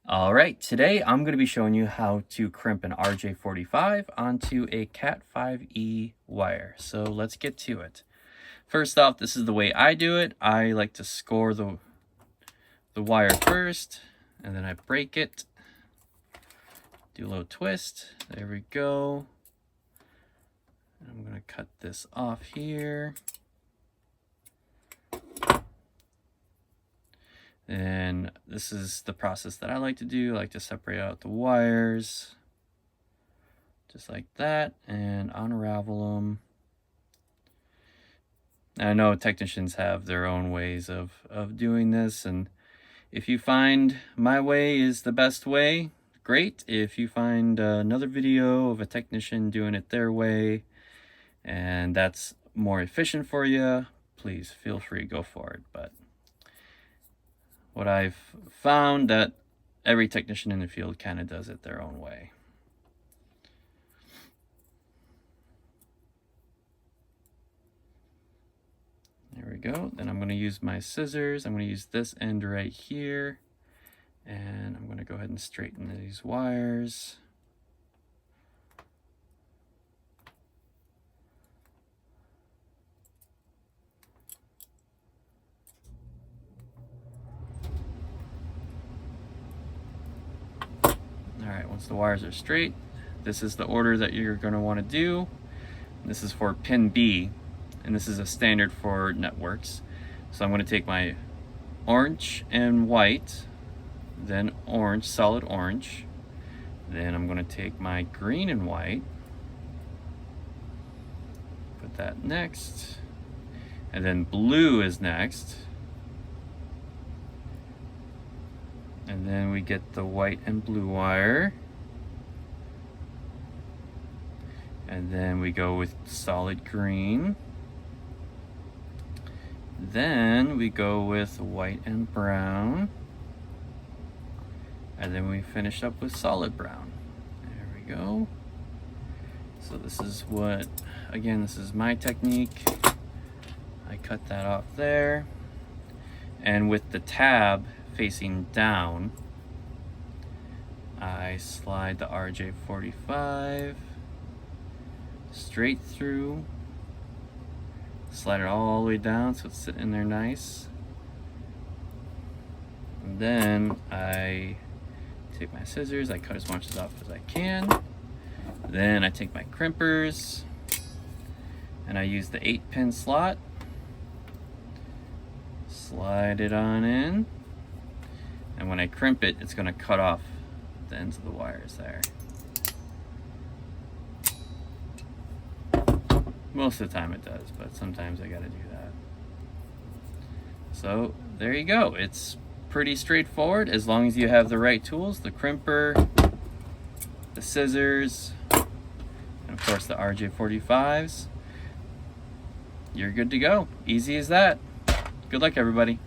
All right, today I'm going to be showing you how to crimp an RJ45 onto a Cat 5e wire. So let's get to it. First off, this is the way I do it. I like to score the wire first, and then I break it. Do a little twist. There we go. I'm going to cut this off here. And this is the process that I like to do. I like to separate out the wires, just like that, and unravel them. I know technicians have their own ways of doing this, and if you find my way is the best way, great. If you find another video of a technician doing it their way, and that's more efficient for you, please feel free to go for it. But what I've found that every technician in the field kind of does it their own way. There we go. Then I'm going to use my scissors. I'm going to use this end right here, and I'm going to go ahead and straighten these wires. Alright, once the wires are straight, this is the order that you're going to want to do. This is for pin B, and this is a standard for networks. So I'm going to take my orange and white, then orange, solid orange. Then I'm going to take my green and white, put that next, and then blue is next. And then we get the white and blue wire. And then we go with solid green. Then we go with white and brown. And then we finish up with solid brown. There we go. So this is what, again, this is my technique. I cut that off there. And with the tab facing down, I slide the RJ45 straight through, slide it all the way down so it's sitting in there nice. And then I take my scissors, I cut as much off as I can. Then I take my crimpers and I use the 8-pin slot, slide it on in. And when I crimp it, it's going to cut off the ends of the wires there. Most of the time it does, but sometimes I got to do that. So there you go. It's pretty straightforward as long as you have the right tools, the crimper, the scissors, and of course the RJ45s. You're good to go. Easy as that. Good luck, everybody.